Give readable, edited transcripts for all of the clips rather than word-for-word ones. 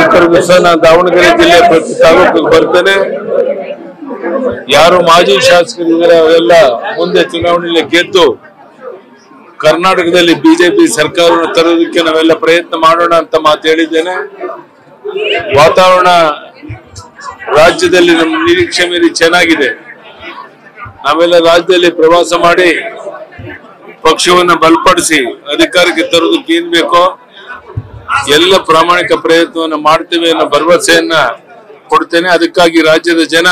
ನಾಯಕರಿಗೂ ಸಹ ನಾನು ದಾವಣಗೆರೆ ಜಿಲ್ಲೆ ಪ್ರತಿ ತಾಲೂಕಿಗೆ ಬರ್ತೇನೆ. ಯಾರು ಮಾಜಿ ಶಾಸಕರಿದ್ದಾರೆ ಅವರೆಲ್ಲ ಮುಂದೆ ಚುನಾವಣೆಯಲ್ಲಿ ಗೆದ್ದು ಕರ್ನಾಟಕದಲ್ಲಿ ಬಿಜೆಪಿ ಸರ್ಕಾರವನ್ನು ತರೋದಕ್ಕೆ ನಾವೆಲ್ಲ ಪ್ರಯತ್ನ ಮಾಡೋಣ ಅಂತ ಮಾತು ಹೇಳಿದ್ದೇನೆ. ವಾತಾವರಣ ರಾಜ್ಯದಲ್ಲಿ ನಮ್ಮ ನಿರೀಕ್ಷೆ ಮೀರಿ ಚೆನ್ನಾಗಿದೆ. ನಾವೆಲ್ಲ ರಾಜ್ಯದಲ್ಲಿ ಪ್ರವಾಸ ಮಾಡಿ ಪಕ್ಷವನ್ನು ಬಲಪಡಿಸಿ ಅಧಿಕಾರಕ್ಕೆ ತರೋದಕ್ಕೆ ಏನ್ ಬೇಕೋ ಎಲ್ಲ ಪ್ರಾಮಾಣಿಕ ಪ್ರಯತ್ನವನ್ನು ಮಾಡ್ತೇವೆ ಅನ್ನೋ ಭರವಸೆಯನ್ನ ಕೊಡ್ತೇನೆ. ಅದಕ್ಕಾಗಿ ರಾಜ್ಯದ ಜನ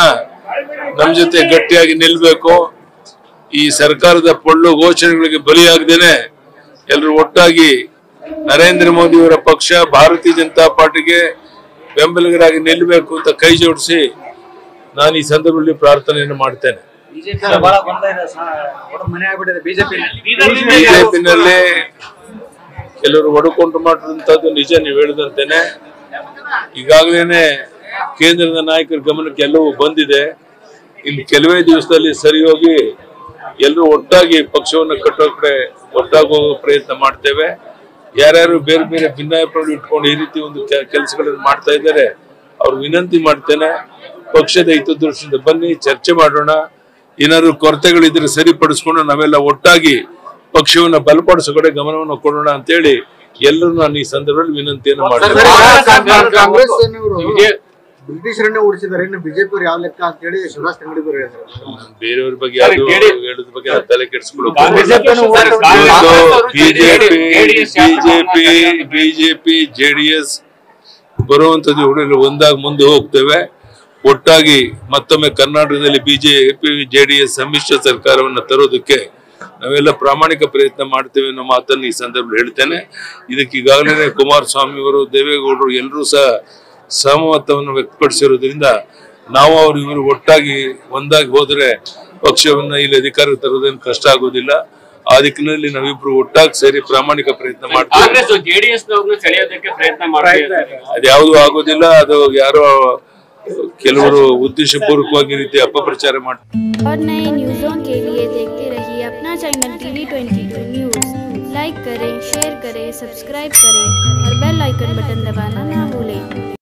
ನಮ್ಮ ಜೊತೆ ಗಟ್ಟಿಯಾಗಿ ನಿಲ್ಬೇಕು. ಈ ಸರ್ಕಾರದ ಪೊಳ್ಳು ಘೋಷಣೆಗಳಿಗೆ ಬಲಿಯಾಗದೇನೆ ಎಲ್ಲರೂ ಒಟ್ಟಾಗಿ ನರೇಂದ್ರ ಮೋದಿ ಅವರ ಪಕ್ಷ ಭಾರತೀಯ ಜನತಾ ಪಾರ್ಟಿಗೆ ಬೆಂಬಲಿಗರಾಗಿ ನಿಲ್ಲಬೇಕು ಅಂತ ಕೈ ಜೋಡಿಸಿ ನಾನು ಈ ಸಂದರ್ಭದಲ್ಲಿ ಪ್ರಾರ್ಥನೆಯನ್ನು ಮಾಡ್ತೇನೆ. ಬಿಜೆಪಿನಲ್ಲಿ ಕೆಲವರು ಒಡಕೊಂಡು ಮಾಡಿರುವಂತದ್ದು ನಿಜ, ನೀವು ಹೇಳಿದಂತೇನೆ. ಈಗಾಗಲೇ ಕೇಂದ್ರದ ನಾಯಕರ ಗಮನಕ್ಕೆ ಎಲ್ಲವೂ ಬಂದಿದೆ. ಇನ್ನು ಕೆಲವೇ ದಿವಸದಲ್ಲಿ ಸರಿ ಹೋಗಿ ಎಲ್ಲರೂ ಒಟ್ಟಾಗಿ ಪಕ್ಷವನ್ನು ಕಟ್ಟೋ ಕಡೆ ಒಟ್ಟಾಗಿ ಹೋಗೋ ಪ್ರಯತ್ನ ಮಾಡ್ತೇವೆ. ಯಾರ್ಯಾರು ಬೇರೆ ಬೇರೆ ಭಿನ್ನಾಭಿಪ್ರಾಯ ಇಟ್ಕೊಂಡು ಈ ರೀತಿ ಒಂದು ಕೆಲಸಗಳನ್ನು ಮಾಡ್ತಾ ಇದ್ದಾರೆ ಅವ್ರು ವಿನಂತಿ ಮಾಡ್ತೇನೆ, ಪಕ್ಷದ ಹಿತದೃಷ್ಟಿಯಿಂದ ಬನ್ನಿ, ಚರ್ಚೆ ಮಾಡೋಣ. ಏನಾದ್ರು ಕೊರತೆಗಳಿದ್ರೆ ಸರಿಪಡಿಸ್ಕೊಂಡು ನಾವೆಲ್ಲ ಒಟ್ಟಾಗಿ ಪಕ್ಷವನ್ನು ಬಲಪಡಿಸೋ ಕಡೆ ಗಮನವನ್ನು ಕೊಡೋಣ ಅಂತ ಹೇಳಿ ಎಲ್ಲರೂ ನಾನು ಈ ಸಂದರ್ಭದಲ್ಲಿ ವಿನಂತಿಯನ್ನು ಮಾಡ್ತೇನೆ. ಬ್ರಿಟಿಷರನ್ನೇ ಓಡಿಸಿದ್ದಾರೆ, ಇನ್ನು ಬಿಜೆಪಿ ಯಾವ ಲೆಕ್ಕ ಅಂತ ಹೇಳಿ ಸುಭಾಷ್ ತಂಗಡಿಗರು ಹೇಳಿದ್ದಾರೆ. ಬೇರೆಯವ್ರ ಬಗ್ಗೆ ಯಾರು ಹೇಳೋದ್ರ ಬಗ್ಗೆ ತಲೆ ಕೆಡಿಸ್ಕೊಳ್ಳೋದು. ಬಿಜೆಪಿ ಜೆಡಿಎಸ್ ಬರುವಂತದ್ದು ಹುಡುಗರು ಒಂದಾಗಿ ಮುಂದೆ ಹೋಗ್ತೇವೆ. ಒಟ್ಟಾಗಿ ಮತ್ತೊಮ್ಮೆ ಕರ್ನಾಟಕದಲ್ಲಿ ಬಿಜೆಪಿ ಜೆಡಿಎಸ್ ಸಮ್ಮಿಶ್ರ ಸರ್ಕಾರವನ್ನು ತರೋದಕ್ಕೆ ನಾವೆಲ್ಲ ಪ್ರಾಮಾಣಿಕ ಪ್ರಯತ್ನ ಮಾಡ್ತೇವೆ ಅನ್ನೋ ಮಾತನ್ನು ಈ ಸಂದರ್ಭದಲ್ಲಿ ಹೇಳ್ತೇನೆ. ಇದಕ್ಕೆ ಈಗಾಗಲೇ ಕುಮಾರಸ್ವಾಮಿ ಅವರು, ದೇವೇಗೌಡರು ಎಲ್ಲರೂ ಸಹ ಸಹಮತವನ್ನು ವ್ಯಕ್ತಪಡಿಸಿರೋದ್ರಿಂದ ನಾವು ಅವರು ಇವರು ಒಟ್ಟಾಗಿ ಒಂದಾಗಿ ಹೋದ್ರೆ ಪಕ್ಷವನ್ನ ಇಲ್ಲಿ ಅಧಿಕಾರ ತರೋದೇನು ಕಷ್ಟ ಆಗೋದಿಲ್ಲ. ಆ ದಿಕ್ಕಿನಲ್ಲಿ ನಾವಿಬ್ರು ಒಟ್ಟಾಗಿ ಸೇರಿ ಪ್ರಾಮಾಣಿಕ ಪ್ರಯತ್ನ ಮಾಡ್ತೀವಿ. ಅದ್ಯಾವುದು ಆಗೋದಿಲ್ಲ. ಅದು ಯಾರೋ ಕೆಲವರು ಉದ್ದೇಶಪೂರ್ವಕವಾಗಿ ರೀತಿ ಅಪಪ್ರಚಾರ ಮಾಡ್ತಾರೆ. और नए न्यूज़ों के लिए देखते रहिए अपना चैनल TV22 न्यूज़। लाइक करें, शेयर करें, सब्सक्राइब करें और बेल आइकन बटन दबाना ना भूलें।